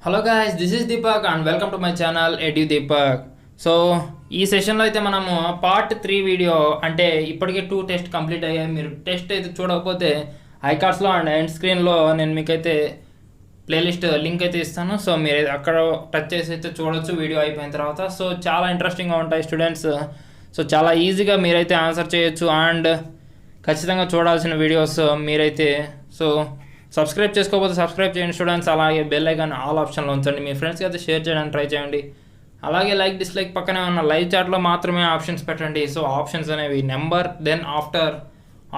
Hello guys, this is Deepak and welcome to my channel edu Deepak. So ఈ సెషన్లో అయితే మనము పార్ట్ 3 వీడియో అంటే ఇప్పటికే 2 టెస్ట్ కంప్లీట్ అయ్యాయి. మీరు టెస్ట్ అయితే చూడకపోతే ఐకార్డ్స్లో అండ్ ఎండ్ స్క్రీన్లో నేను మీకైతే ప్లేలిస్ట్ లింక్ అయితే ఇస్తాను. సో మీరు అక్కడ టచ్ చేసి అయితే చూడొచ్చు వీడియో అయిపోయిన తర్వాత. సో చాలా ఇంట్రెస్టింగ్గా ఉంటాయి స్టూడెంట్స్. సో చాలా ఈజీగా మీరైతే ఆన్సర్ చేయొచ్చు అండ్ ఖచ్చితంగా చూడాల్సిన వీడియోస్ మీరైతే. సో సబ్స్క్రైబ్ చేసుకోకపోతే సబ్స్క్రైబ్ చేయండి స్టూడెంట్స్. అలాగే బెల్ ఐకాన్ ఆల్ ఆప్షన్లో ఉంచండి. మీ ఫ్రెండ్స్కి అయితే షేర్ చేయడానికి ట్రై చేయండి. అలాగే లైక్ డిస్లైక్ పక్కనే ఉన్న లైవ్ చాట్లో మాత్రమే ఆప్షన్స్ పెట్టండి. సో ఆప్షన్స్ అనేవి number then after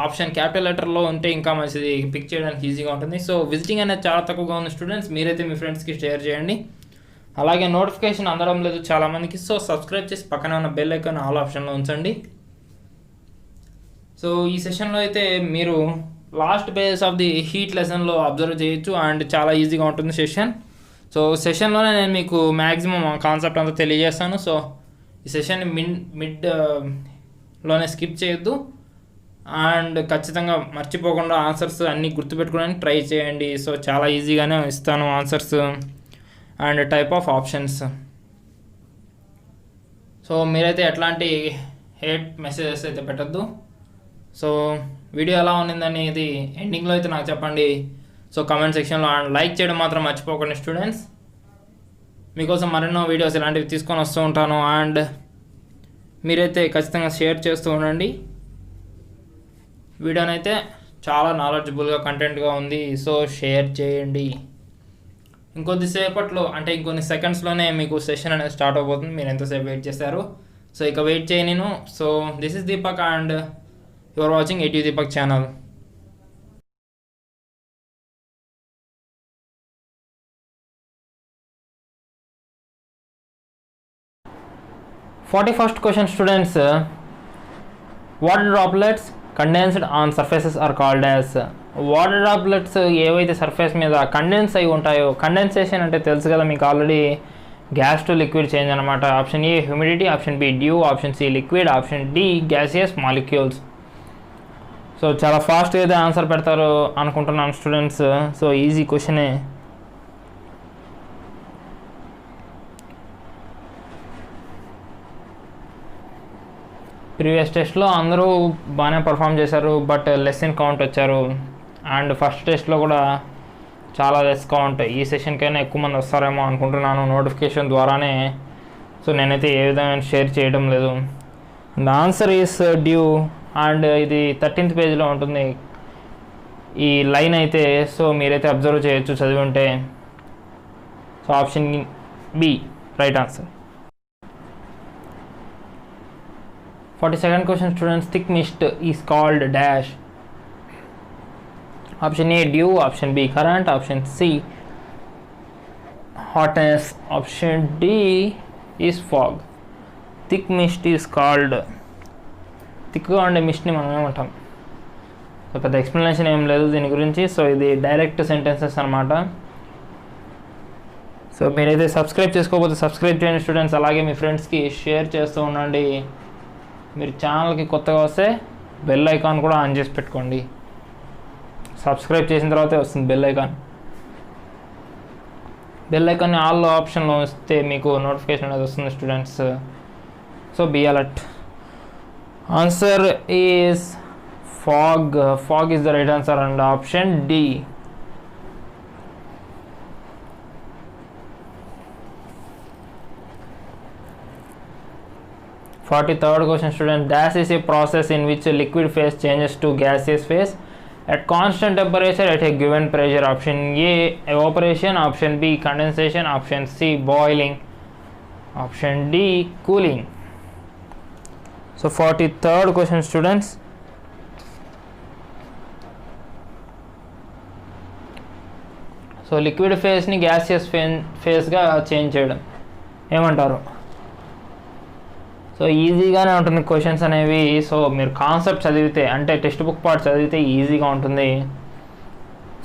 option capital లెటర్లో ఉంటే ఇంకా మంచిది, పిక్ చేయడానికి ఈజీగా ఉంటుంది. సో విజిటింగ్ అనేది చాలా తక్కువగా ఉంది స్టూడెంట్స్, మీరైతే మీ ఫ్రెండ్స్కి షేర్ చేయండి. అలాగే నోటిఫికేషన్ అందడం లేదు చాలామందికి. సో సబ్స్క్రైబ్ చేసి పక్కనే ఉన్న బెల్ ఐకాన్ ఆల్ ఆప్షన్లో ఉంచండి. సో ఈ సెషన్లో అయితే మీరు last pages of the heat లెసన్లో అబ్జర్వ్ చేయొచ్చు అండ్ చాలా ఈజీగా ఉంటుంది సెషన్. సో సెషన్లోనే నేను మీకు మ్యాక్సిమం కాన్సెప్ట్ అంతా తెలియజేస్తాను. సో ఈ సెషన్ మిడ్లోనే స్కిప్ చేయొద్దు అండ్ ఖచ్చితంగా మర్చిపోకుండా ఆన్సర్స్ అన్నీ గుర్తుపెట్టుకోవడానికి ట్రై చేయండి. సో చాలా ఈజీగానే ఇస్తాను answers and type of options. So మీరైతే ఎట్లాంటి హేట్ మెసేజెస్ అయితే పెట్టద్దు. సో వీడియో ఎలా ఉన్నిందనేది ఎండింగ్లో అయితే నాకు చెప్పండి. సో కామెంట్ సెక్షన్లో అండ్ లైక్ చేయడం మాత్రం మర్చిపోకండి స్టూడెంట్స్. మీకోసం మరెన్నో వీడియోస్ ఇలాంటివి తీసుకొని వస్తూ ఉంటాను అండ్ మీరైతే ఖచ్చితంగా షేర్ చేస్తూ ఉండండి. వీడియోనైతే చాలా నాలెడ్జబుల్గా కంటెంట్గా ఉంది. సో షేర్ చేయండి. ఇంకొద్దిసేపట్లో అంటే ఇంకొన్ని సెకండ్స్లోనే మీకు సెషన్ అనేది స్టార్ట్ అవబోతుంది. మీరు ఎంతసేపు వెయిట్ చేశారు. సో ఇక వెయిట్ చేయను నేను. So this is Deepak and you are watching edu Deepak channel. First question students, water droplets condensed on surfaces are called as. Water droplets ఏవైతే సర్ఫేస్ మీద కండెన్స్ అయి ఉంటాయో, కండెన్సేషన్ అంటే తెలుసు కదా మీకు already, gas to liquid change అనమాట. Option A humidity, option B dew, option C liquid, option D gaseous molecules. So చాలా ఫాస్ట్గా అయితే ఆన్సర్ పెడతారు అనుకుంటున్నాను స్టూడెంట్స్. సో ఈజీ క్వశ్చనే. ప్రీవియస్ టెస్ట్లో అందరూ బాగానే పర్ఫామ్ చేశారు, బట్ లెస్ ఇన్ కౌంట్ వచ్చారు. అండ్ ఫస్ట్ టెస్ట్లో కూడా చాలా లెస్ కౌంట్. ఈ సెషన్కైనా ఎక్కువ మంది వస్తారేమో అనుకుంటున్నాను నోటిఫికేషన్ ద్వారానే. సో నేనైతే ఏ విధంగా షేర్ చేయడం లేదు. The answer is due and ఇది 13th పేజ్లో ఉంటుంది ఈ లైన్ అయితే. సో మీరైతే అబ్జర్వ్ చేయొచ్చు చదివి ఉంటే. So option B right answer. 42nd question students, thick mist is called dash. Option A dew, option B current, option C hotness, option D is fog. Thick mist is called, థిక్గా ఉండే మిస్ట్ని మనం ఏమంటాం. So పెద్ద explanation ఏం లేదు దీని గురించి. So ఇది డైరెక్ట్ సెంటెన్సెస్ అనమాట. సో మీరైతే సబ్స్క్రైబ్ చేసుకోకపోతే సబ్స్క్రైబ్ చేయండి స్టూడెంట్స్. అలాగే మీ ఫ్రెండ్స్కి షేర్ చేస్తూ ఉండండి. మీరు ఛానల్కి కొత్తగా వస్తే బెల్ ఐకాన్ కూడా ఆన్ చేసి పెట్టుకోండి. సబ్స్క్రైబ్ చేసిన తర్వాతే వస్తుంది బెల్ ఐకాన్. బెల్ ఐకాన్ని ఆల్ ఆప్షన్లో వస్తే మీకు నోటిఫికేషన్ అనేది వస్తుంది students. So be alert. Answer is fog. Fog is the right answer and option D. 43rd question student, dash is a process in which a liquid phase changes to gaseous phase at constant temperature at a given pressure. Option A evaporation, option B condensation, option C boiling, option D cooling. So 43rd question students, so liquid ఫేస్ని gaseous ఫేస్గా change చేయడం ఏమంటారు. So ఈజీగానే ఉంటుంది questions అనేవి. So మీరు concept చదివితే అంటే text book part చదివితే ఈజీగా ఉంటుంది.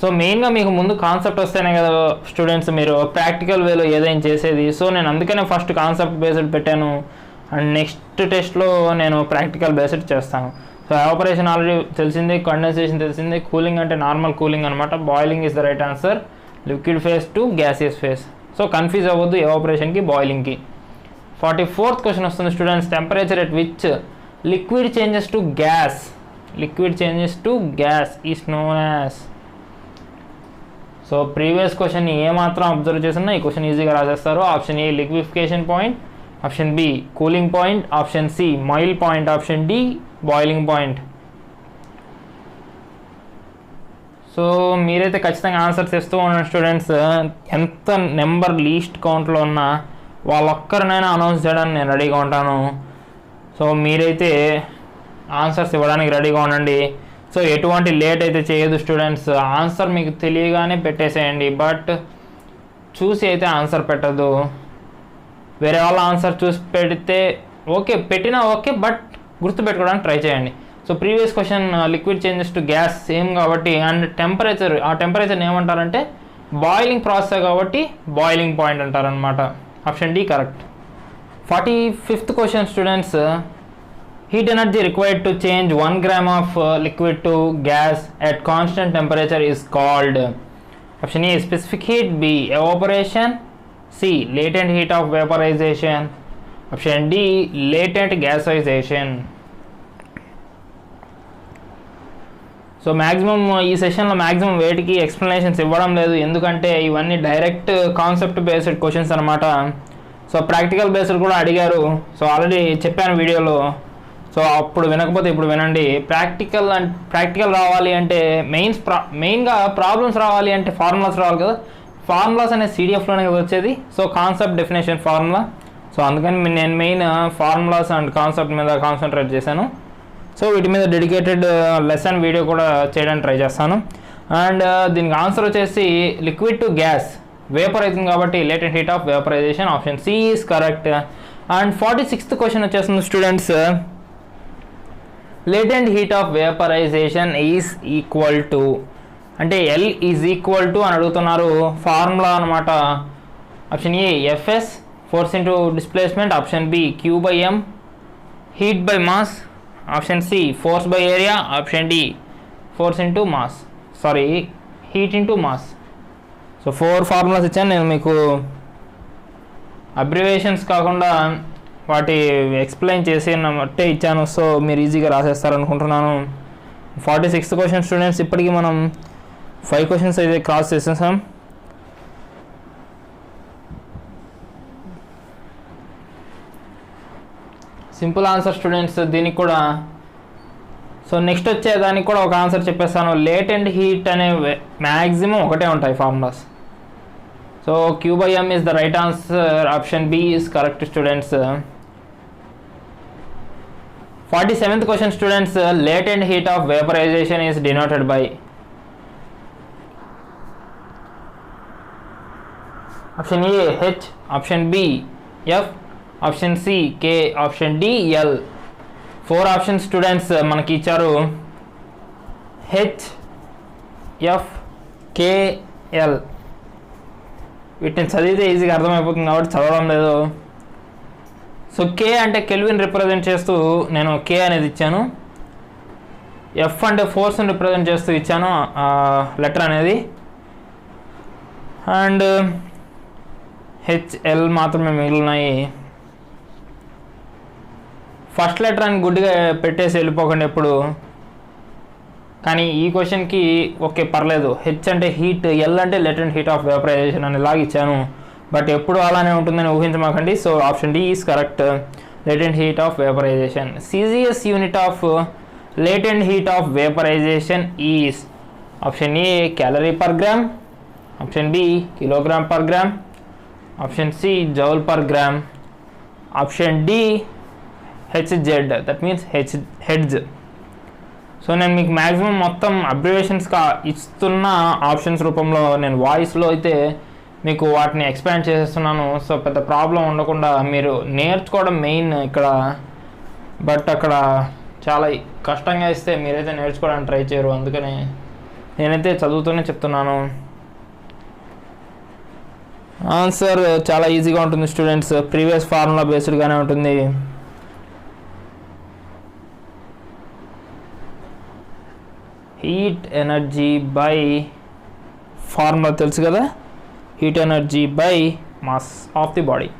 సో మెయిన్గా మీకు ముందు కాన్సెప్ట్ వస్తేనే కదా స్టూడెంట్స్ మీరు ప్రాక్టికల్ వేలో ఏదైనా చేసేది. సో నేను అందుకనే ఫస్ట్ కాన్సెప్ట్ బేస్డ్ పెట్టాను అండ్ నెక్స్ట్ టెస్ట్లో నేను ప్రాక్టికల్ బేస్డ్ చేస్తాను. సో ఎవాపరేషన్ ఆల్రెడీ తెలిసింది, కండెన్సేషన్ తెలిసింది, కూలింగ్ అంటే నార్మల్ కూలింగ్ అనమాట. Boiling is the right answer. Liquid phase to gaseous phase. So confuse అవ్వద్దు ఎవాపరేషన్కి బాయిలింగ్కి. 44th క్వశ్చన్ వస్తుంది students. Temperature at which liquid changes to gas is known as. So previous question ఏమాత్రం observe చేసినా ఈ question ఈజీగా రాసేస్తారు. Option A liquefaction point, option B cooling point, option C మాయిల్ point, option D boiling point. So మీరైతే ఖచ్చితంగా answers ఇస్తూ ఉండండి స్టూడెంట్స్. ఎంత నెంబర్ లీస్ట్ కౌంట్లో ఉన్నా వాళ్ళొక్కరినైనా అనౌన్స్ చేయడానికి నేను రెడీగా ఉంటాను. సో మీరైతే ఆన్సర్స్ ఇవ్వడానికి రెడీగా ఉండండి. సో ఎటువంటి లేట్ అయితే చేయదు స్టూడెంట్స్. ఆన్సర్ మీకు తెలియగానే పెట్టేసేయండి, బట్ చూసి అయితే ఆన్సర్ పెట్టద్దు. వేరే వాళ్ళ ఆన్సర్ చూసి పెడితే ఓకే, పెట్టినా ఓకే, బట్ గుర్తుపెట్టుకోవడానికి ట్రై చేయండి. So previous question liquid changes to gas same కాబట్టి, అండ్ టెంపరేచర్, ఆ టెంపరేచర్ని ఏమంటారంటే బాయిలింగ్ ప్రాసెస్ కాబట్టి బాయిలింగ్ పాయింట్ అంటారనమాట. Option D correct. 45th question students. Heat energy required to change 1 gram of liquid to gas at constant temperature is called. Option A specific heat, B evaporation, C latent heat of vaporization, option D latent gasization. So maximum ఈ సెషన్లో maximum వేటికి explanations ఇవ్వడం లేదు, ఎందుకంటే ఇవన్నీ direct concept based questions అనమాట. So practical based కూడా అడిగారు. సో ఆల్రెడీ చెప్పాను వీడియోలో. సో అప్పుడు వినకపోతే ఇప్పుడు వినండి. ప్రాక్టికల్ రావాలి అంటే మెయిన్గా ప్రాబ్లమ్స్ రావాలి అంటే ఫార్ములాస్ రావాలి కదా. ఫార్ములాస్ అనే CDFలోనే కదా వచ్చేది. So concept definition formula. So అందుకని నేను మెయిన్ ఫార్ములాస్ అండ్ కాన్సెప్ట్ మీద కాన్సన్ట్రేట్ చేశాను. సో వీటి మీద డెడికేటెడ్ లెసన్ వీడియో కూడా చేయడానికి ట్రై చేస్తాను. అండ్ దీనికి ఆన్సర్ వచ్చేసి లిక్విడ్ టు గ్యాస్ వేపర్ అవుతుంది కాబట్టి latent heat of vaporization, option C is correct. And 46th question వచ్చేస్తుంది students. Latent heat of vaporization is equal to అంటే L ఈజ్ ఈక్వల్ టు అని అడుగుతున్నారు. ఫార్ములా అనమాట. Option A FS force into displacement, option B Q/M heat by mass, option C force by area, option D force into mass, heat into mass. So 4 formulas ఇచ్చాను నేను మీకు. Abbreviations కాకుండా వాటి explain చేసి నట్టే ఇచ్చాను. సో మీరు ఈజీగా రాసేస్తారనుకుంటున్నాను. 46th question students. ఇప్పటికీ మనం 5 క్వశ్చన్స్ అయితే క్రాస్ చేసేసాం. సింపుల్ ఆన్సర్ స్టూడెంట్స్ దీనికి కూడా. సో నెక్స్ట్ వచ్చేదానికి కూడా ఒక ఆన్సర్ చెప్పేస్తాను. లేటెంట్ హీట్ అనే మ్యాక్సిమం ఒకటే ఉంటాయి formulas. So Q/M is the right answer. Option B is correct students. 47th question students. Latent heat of vaporization is denoted by. Option A H, option B F, option C K, option D L. 4 options students మనకి ఇచ్చారు. H, F, K, L. వీటిని చదివితే ఈజీగా అర్థమైపోతుంది కాబట్టి చదవడం లేదు. So K అంటే కెల్విన్ రిప్రజెంట్ చేస్తూ నేను K అనేది ఇచ్చాను. F అంటే ఫోర్స్ని రిప్రజెంట్ చేస్తూ ఇచ్చాను లెటర్ అనేది. అండ్ HL మాత్రమే మిగిలినాయి. ఫస్ట్ లెటర్ అని గుడ్డిగా పెట్టేసి వెళ్ళిపోకండి ఎప్పుడు. కానీ ఈ క్వశ్చన్కి ఓకే పర్లేదు. H అంటే హీట్, L అంటే లెటెంట్ హీట్ ఆఫ్ వేపరైజేషన్ అని లాగిచ్చాను. బట్ ఎప్పుడు అలానే ఉంటుందని ఊహించమాకండి. So option D is correct. Latent heat of vaporization. CGS unit of latent heat of vaporization is option A calorie per gram, option B kilogram per gram, option C joule per gram, option D HZ, that means hertz. So నేను మీకు maximum మొత్తం అబ్రివేషన్స్గా ఇస్తున్న options రూపంలో నేను వాయిస్లో అయితే మీకు వాటిని ఎక్స్పాండ్ చేసేస్తున్నాను. సో పెద్ద ప్రాబ్లం ఉండకుండా మీరు నేర్చుకోవడం మెయిన్ ఇక్కడ. బట్ అక్కడ చాలా కష్టంగా ఇస్తే మీరైతే నేర్చుకోవడానికి ట్రై చేయరు. అందుకని నేనైతే చదువుతూనే చెప్తున్నాను. ఆన్సర్ చాలా ఈజీగా ఉంటుంది స్టూడెంట్స్. ప్రీవియస్ ఫార్ములా బేస్డ్గానే ఉంటుంది. హీట్ ఎనర్జీ బై ఫార్ములా తెలుసు కదా, heat energy by mass of the body.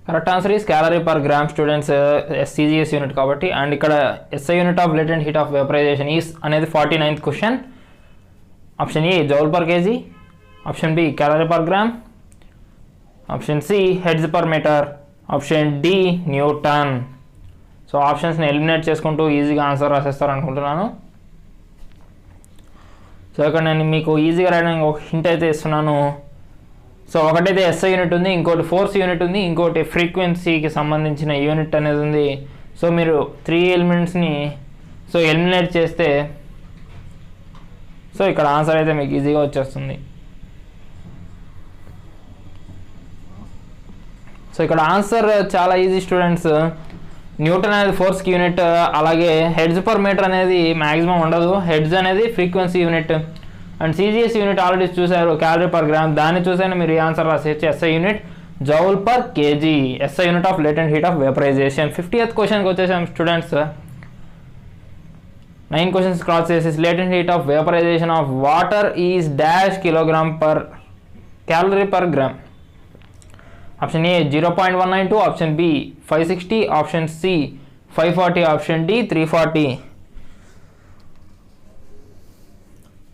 Correct answer is calorie per gram students, CGS unit కాబట్టి. అండ్ ఇక్కడ SI unit of latent heat of vaporization is అనేది 49th క్వశ్చన్. Option A joule per KG, option B calorie per gram, option C hertz per metre, option D newton. So ఆప్షన్స్ని eliminate చేసుకుంటూ ఈజీగా answer రాసేస్తారు అనుకుంటున్నాను. So ఇక్కడ నేను మీకు ఈజీగా రాయడానికి ఒక హింట్ అయితే ఇస్తున్నాను. సో ఒకటైతే SI యూనిట్ ఉంది, ఇంకోటి ఫోర్స్ యూనిట్ ఉంది, ఇంకోటి ఫ్రీక్వెన్సీకి సంబంధించిన యూనిట్ అనేది ఉంది. సో మీరు 3 ఎలిమెంట్స్ని సో ఎలిమినేట్ చేస్తే సో ఇక్కడ ఆన్సర్ అయితే మీకు ఈజీగా వచ్చేస్తుంది. సో ఇక్కడ ఆన్సర్ చాలా ఈజీ స్టూడెంట్స్. న్యూటన్ అనేది ఫోర్స్కి యూనిట్, అలాగే హెడ్జ్ పర్ మీటర్ అనేది మ్యాక్సిమం ఉండదు, హెడ్జ్ అనేది frequency unit. And CGS unit already చూసారు, క్యాలరీ పర్ గ్రామ్, దాన్ని చూసైనా మీరు ఈ ఆన్సర్ రాసేయచ్చు. SI unit joule per KG, SI unit of latent heat of vaporization. 50th క్వశ్చన్కి వచ్చేసాం స్టూడెంట్స్. 9 క్వశ్చన్స్ క్రాస్ చేసేసి latent heat of vaporization of water is dash kilogram per calorie per gram. Option A 0.192, option B 560, option C 540, option D 340.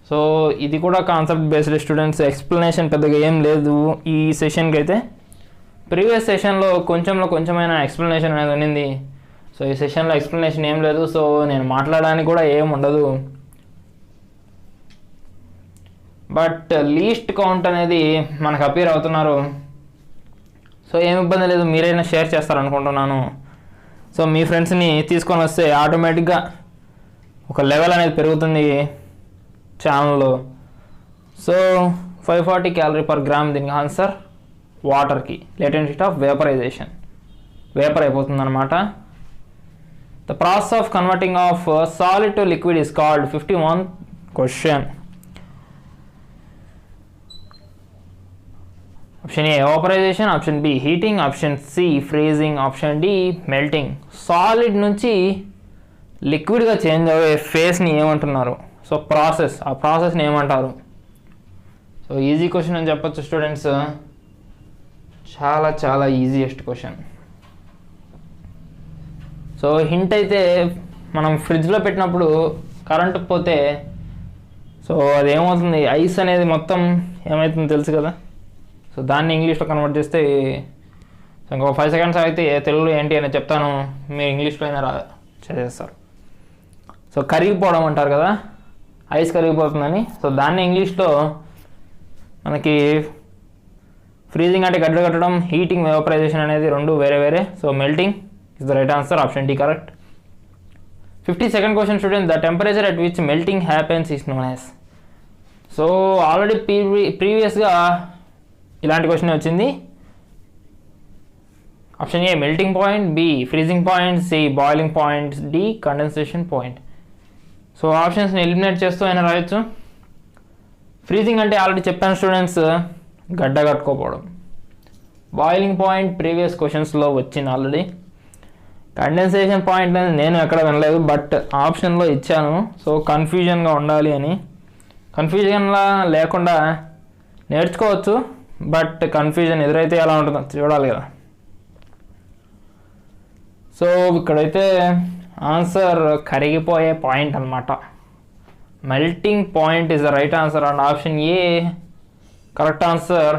So ఇది కూడా concept based students, explanation పెద్దగా ఏం లేదు ఈ సెషన్కి అయితే. ప్రీవియస్ సెషన్లో కొంచెమైనా ఎక్స్ప్లెనేషన్ అనేది ఉన్నింది. సో ఈ సెషన్లో ఎక్స్ప్లెనేషన్ ఏం లేదు, సో నేను మాట్లాడడానికి కూడా ఏం ఉండదు. బట్ లీస్ట్ కౌంట్ అనేది మనకు అపీర్ అవుతున్నారు. సో ఏమి ఇబ్బంది లేదు, మీరైనా షేర్ చేస్తారనుకుంటున్నాను. సో మీ ఫ్రెండ్స్ని తీసుకొని వస్తే ఆటోమేటిక్గా ఒక లెవెల్ అనేది పెరుగుతుంది ఛానల్లో. సో 540 క్యాలరీ పర్ గ్రామ్ దీనికి ఆన్సర్. వాటర్కి latent heat of vaporization, vapour అయిపోతుంది అనమాట. The process of converting of solid to liquid is called. 51th question. Option A evaporization, option B heating, option C freezing, option D melting. Solid నుంచి లిక్విడ్గా change అయ్యే ఫేస్ని ఏమంటున్నారు? So ఆ ప్రాసెస్ని ఏమంటారు? సో ఈజీ క్వశ్చన్ అని చెప్పొచ్చు స్టూడెంట్స్, చాలా ఈజియెస్ట్ క్వశ్చన్. సో హింట్ అయితే మనం ఫ్రిడ్జ్లో పెట్టినప్పుడు కరెంటు పోతే సో అది ఏమవుతుంది, ఐస్ అనేది మొత్తం ఏమవుతుందో తెలుసు కదా. సో దాన్ని ఇంగ్లీష్లో కన్వర్ట్ చేస్తే ఇంకో 5 seconds అయితే తెలుగులో ఏంటి అని చెప్తాను, మీరు ఇంగ్లీష్లో అయినా చేసేస్తారు. సో కరిగిపోవడం అంటారు కదా, ఐస్ కరిగిపోతుందని. సో దాన్ని ఇంగ్లీష్లో మనకి ఫ్రీజింగ్ అంటే గడ్డ కట్టడం, హీటింగ్ వేపరైజేషన్ అనేది రెండు వేరే. So melting is the right answer, option D correct. 52nd question student. The temperature at which melting happens is known as. So already ప్రీవియస్గా ఇలాంటి క్వశ్చన్ వచ్చింది. Option A melting point, B freezing point, C boiling point, D condensation point. So ఆప్షన్స్ని eliminate చేస్తూ అయినా రాయొచ్చు. Freezing అంటే already చెప్పాను students, గడ్డ కట్టుకోపోవడం. బాయిలింగ్ పాయింట్ ప్రీవియస్ క్వశ్చన్స్లో వచ్చింది ఆల్రెడీ. కండెన్సేషన్ పాయింట్ అనేది నేను ఎక్కడ వినలేదు, బట్ ఆప్షన్లో ఇచ్చాను. సో కన్ఫ్యూజన్గా ఉండాలి అని, కన్ఫ్యూజన్లా లేకుండా నేర్చుకోవచ్చు, బట్ కన్ఫ్యూజన్ ఎదురైతే ఎలా ఉంటుందో చూడాలి కదా. సో ఇక్కడైతే ఆన్సర్ కరిగిపోయే పాయింట్ అనమాట. Melting point is the right answer and option A correct answer.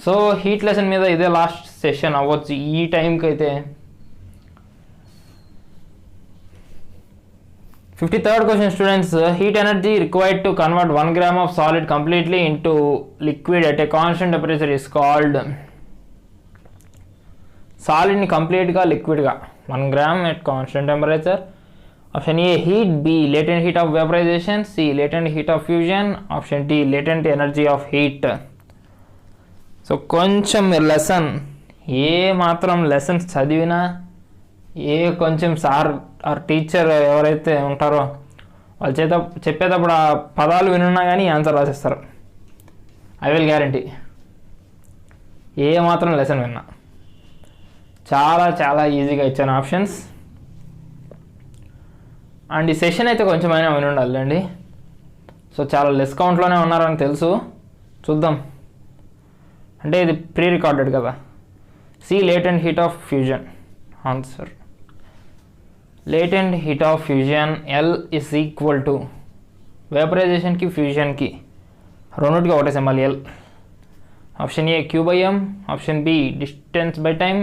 So heat lesson మీద ఇదే లాస్ట్ సెషన్ అవ్వచ్చు ఈ టైంకి అయితే. 53rd question students. Heat energy required to convert 1 gram of solid completely into liquid at a constant temperature is called. Solid ni complete ga liquid ga 1 gram at constant temperature. Option A heat, B latent heat of vaporization, C latent heat of fusion, option D latent energy of heat. So కొంచెం lesson ఏ మాత్రం lessons చదివినా, ఏ కొంచెం sir are teacher ఎవరైతే ఉంటారో వాళ్ళ చేత చెప్పేటప్పుడు ఆ పదాలు వినున్నా కానీ ఆన్సర్ రాసేస్తారు. I will guarantee. ఏ మాత్రం లెసన్ విన్నా చాలా ఈజీగా ఇచ్చాను ఆప్షన్స్. అండ్ ఈ సెషన్ అయితే కొంచెమైనా విని ఉండాలండి. సో చాలా లెస్ కౌంట్లోనే ఉన్నారని తెలుసు, చూద్దాం అంటే ఇది ప్రీ రికార్డెడ్ కదా. C latent heat of fusion. Answer latent heat of fusion L is equal to వేపరైజేషన్కి ఫ్యూజన్కి రెండుకి ఒకటే symbol L. Option A Q/m, option B distance by time,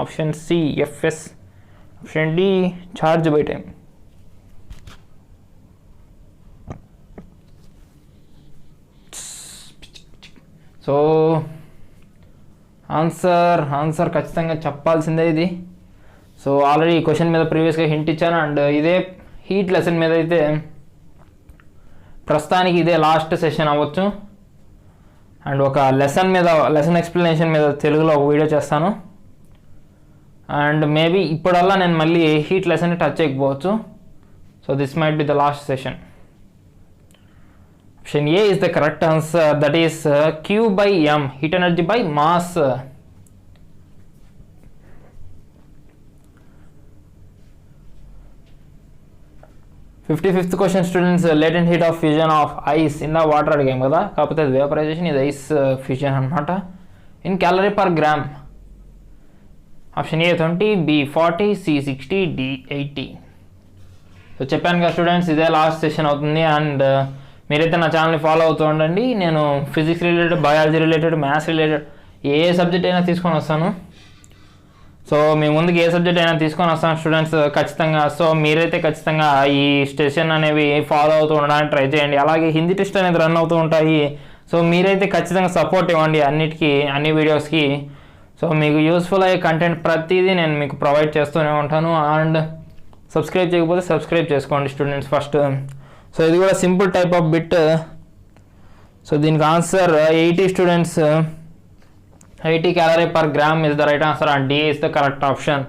option C FS, option D charge by time. So answer ఖచ్చితంగా చెప్పాల్సిందే ఇది. So already ఈ question మీద ప్రీవియస్గా హింట్ ఇచ్చాను. అండ్ ఇదే హీట్ లెసన్ మీద అయితే ప్రస్తుతానికి ఇదే లాస్ట్ సెషన్ అవ్వచ్చు. అండ్ ఒక లెసన్ ఎక్స్ప్లెనేషన్ మీద తెలుగులో ఒక వీడియో చేస్తాను. అండ్ మేబీ ఇప్పుడల్లా నేను మళ్ళీ హీట్ లెసన్ని టచ్ చేయకపోవచ్చు. So this might be the last session. Option A is the correct answer. That is Q/m, heat energy by mass. Fifth question students, latent heat of fusion of ice in the water అడిగాం కదా, కాకపోతే అది vaporisation, ఇది ice fusion అనమాట. In calorie per gram. Option A 20, B 40, C 60, D 80. So చెప్పాను కదా students, ఇదే last session అవుతుంది. అండ్ మీరైతే నా ఛానల్ని ఫాలో అవుతూ ఉండండి. నేను physics related, biology related, maths related ఏ సబ్జెక్ట్ అయినా తీసుకొని వస్తాను. సో మీ ముందుకు ఏ సబ్జెక్ట్ అయినా తీసుకొని వస్తాను స్టూడెంట్స్ ఖచ్చితంగా. సో మీరైతే ఖచ్చితంగా ఈ స్టేషన్ అనేవి ఫాలో అవుతూ ఉండడానికి ట్రై చేయండి. అలాగే హిందీ టెస్ట్ అనేది రన్ అవుతూ ఉంటాయి. సో మీరైతే ఖచ్చితంగా సపోర్ట్ ఇవ్వండి అన్నిటికీ, అన్ని వీడియోస్కి. సో మీకు యూస్ఫుల్ అయ్యే కంటెంట్ ప్రతిదీ నేను మీకు ప్రొవైడ్ చేస్తూనే ఉంటాను. అండ్ సబ్స్క్రైబ్ చేయకపోతే సబ్స్క్రైబ్ చేసుకోండి స్టూడెంట్స్ ఫస్ట్. సో ఇది కూడా simple type of bit. So దీనికి answer 80 students. 80 calorie per gram is the right answer and D is the correct option.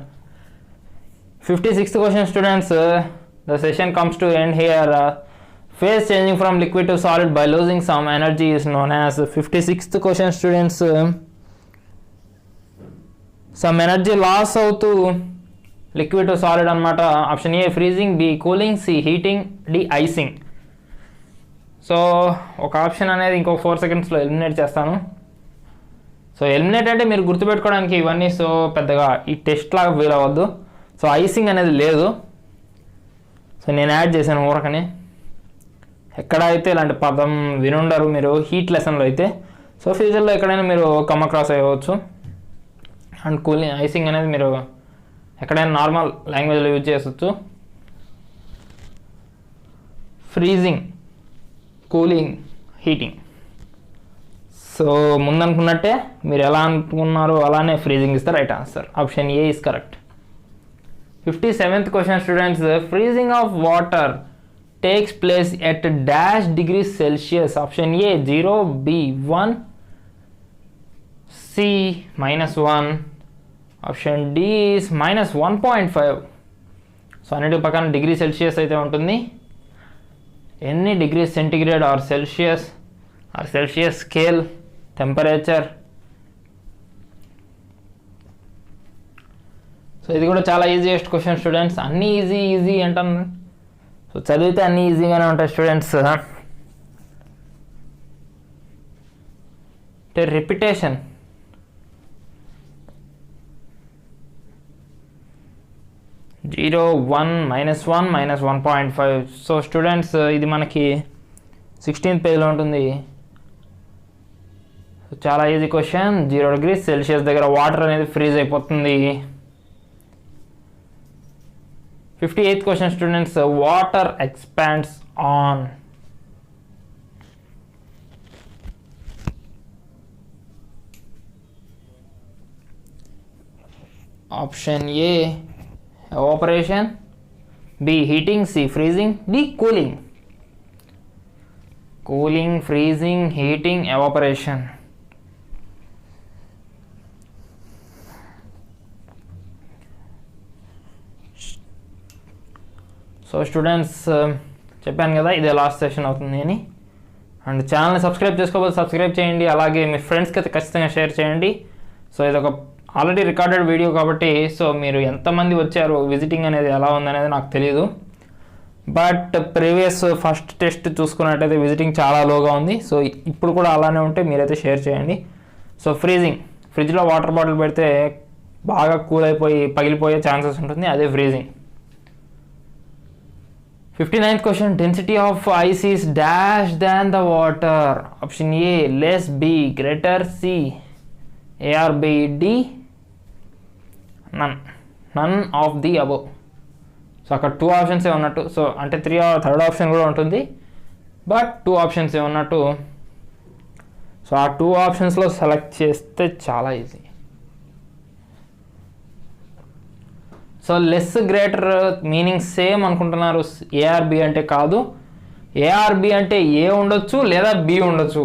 56th question students, the session comes to end here. Phase changing from liquid to solid by losing some energy is known as. 56th question students, some energy loss అవుతూ liquid to solid అనమాట. Option A freezing, B cooling, C heating, D icing. So ఒక option అనేది ఇంకో 4 secondsలో eliminate చేస్తాను. So eliminate అంటే మీరు గుర్తుపెట్టుకోవడానికి ఇవన్నీ సో పెద్దగా ఈ టెస్ట్ లాగా ఫీల్ అవ్వద్దు. సో ఐసింగ్ అనేది లేదు. సో నేను యాడ్ చేశాను ఊరకని. ఎక్కడైతే ఇలాంటి పదం వినుండరు మీరు హీట్ లెసన్లో అయితే. సో ఫ్యూచర్లో ఎక్కడైనా మీరు కమ్ అక్రాస్ అయ్యవచ్చు. అండ్ కూలింగ్, ఐసింగ్ అనేది మీరు ఎక్కడైనా నార్మల్ లాంగ్వేజ్లో యూజ్ చేయవచ్చు. Freezing, cooling, heating. సో ముందనుకున్నట్టే మీరు ఎలా అనుకున్నారో అలానే freezing is the right answer. Option A is correct. 57th question students, freezing of water takes place at dash degrees Celsius. Option A 0, B 1, C -1, option D is -1.5. So అన్నిటి పక్కన degree Celsius అయితే ఉంటుంది. ఎన్ని degree centigrade or Celsius scale temperature. So ఇది కూడా చాలా easiest question students. అన్నీ easy అంటాను. సో చదివితే అన్నీ ఈజీగానే ఉంటాయి స్టూడెంట్స్. అంటే రిపిటేషన్. జీరో, 1, -1, -1.5. సో స్టూడెంట్స్ ఇది మనకి 16th పేజ్లో ఉంటుంది. చాలా ఈజీ క్వశ్చన్. 0 degrees సెల్సియస్ దగ్గర వాటర్ అనేది ఫ్రీజ్ అయిపోతుంది. 58th question students, water expands on. Option A evaporation, B heating, C freezing, D cooling. Cooling, freezing, heating, evaporation. So students చెప్పాను కదా ఇదే లాస్ట్ సెషన్ అవుతుంది అని. అండ్ ఛానల్ని సబ్స్క్రైబ్ చేసుకోకపోతే సబ్స్క్రైబ్ చేయండి. అలాగే మీ ఫ్రెండ్స్కి అయితే ఖచ్చితంగా షేర్ చేయండి. సో ఇది ఒక ఆల్రెడీ రికార్డెడ్ వీడియో కాబట్టి సో మీరు ఎంతమంది వచ్చారు, విజిటింగ్ అనేది ఎలా ఉందనేది నాకు తెలియదు. బట్ ప్రీవియస్ ఫస్ట్ టెస్ట్ చూసుకున్నట్టయితే విజిటింగ్ చాలా లోగా ఉంది. సో ఇప్పుడు కూడా అలానే ఉంటే మీరైతే షేర్ చేయండి. సో ఫ్రీజింగ్, ఫ్రిడ్జ్లో వాటర్ బాటిల్ పెడితే బాగా కూల్ అయిపోయి పగిలిపోయే ఛాన్సెస్ ఉంటుంది, అదే freezing. 59th question, density of ice is dash than the water. Option A less, B greater, C A or B, D none of the above. So అక్కడ 2 ఆప్షన్సే ఉన్నట్టు. So అంటే third option కూడా ఉంటుంది, but 2 ఆప్షన్సే ఉన్నట్టు. So ఆ 2 ఆప్షన్స్లో select చేస్తే చాలా easy. So less greater meaning same అనుకుంటున్నారు, ఏఆర్బి అంటే కాదు. ఏఆర్బి అంటే ఏ ఉండొచ్చు లేదా బి ఉండొచ్చు.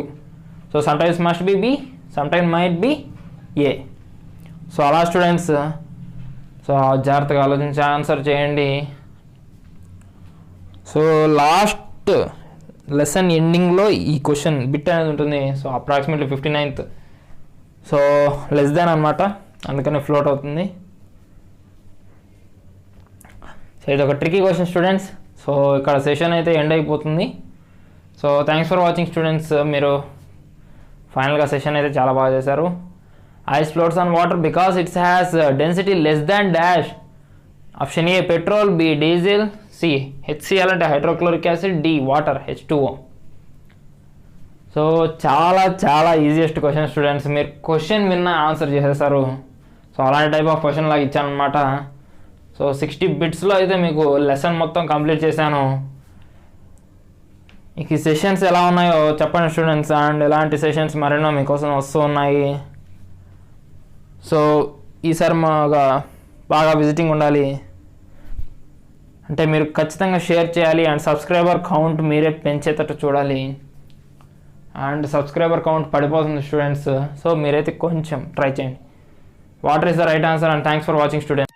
So sometimes must be B, sometimes might be A. So అలా స్టూడెంట్స్, సో జాగ్రత్తగా ఆలోచించి ఆన్సర్ చేయండి. సో లాస్ట్ లెసన్ ఎండింగ్లో ఈ క్వశ్చన్ బిట్ అనేది ఉంటుంది. So approximately 59th. So less than అనమాట, అందుకని ఫ్లోట్ అవుతుంది. సో ఇది ఒక ట్రికీ క్వశ్చన్ స్టూడెంట్స్. సో ఇక్కడ సెషన్ అయితే ఎండ్ అయిపోతుంది. So thanks for watching students. మీరు ఫైనల్గా సెషన్ అయితే చాలా బాగా చేశారు. Ice floats on water because its has density less than dash. Option A petrol, B diesel, C HCL అంటే hydrochloric acid, D water H2O. So చాలా చాలా ఈజియెస్ట్ క్వశ్చన్ స్టూడెంట్స్. మీరు క్వశ్చన్ విన్న ఆన్సర్ చేసేస్తారు. సో అలాంటి టైప్ ఆఫ్ క్వశ్చన్ లాగా ఇచ్చాను అనమాట. సో 60 బిట్స్లో అయితే మీకు లెసన్ మొత్తం కంప్లీట్ చేశాను. మీకు ఈ సెషన్స్ ఎలా ఉన్నాయో చెప్పండి స్టూడెంట్స్, అండ్ ఎలాంటి సెషన్స్ మరెన్నో మీకోసం వస్తూ ఉన్నాయి. సో ఈసారి బాగా విజిటింగ్ ఉండాలి అంటే మీరు ఖచ్చితంగా షేర్ చేయాలి, అండ్ సబ్స్క్రైబర్ కౌంట్ మీరే పెంచేటట్టు చూడాలి. అండ్ సబ్స్క్రైబర్ కౌంట్ పడిపోతుంది స్టూడెంట్స్. సో మీరైతే కొంచెం ట్రై చేయండి. Water is the right answer, and thanks for watching students.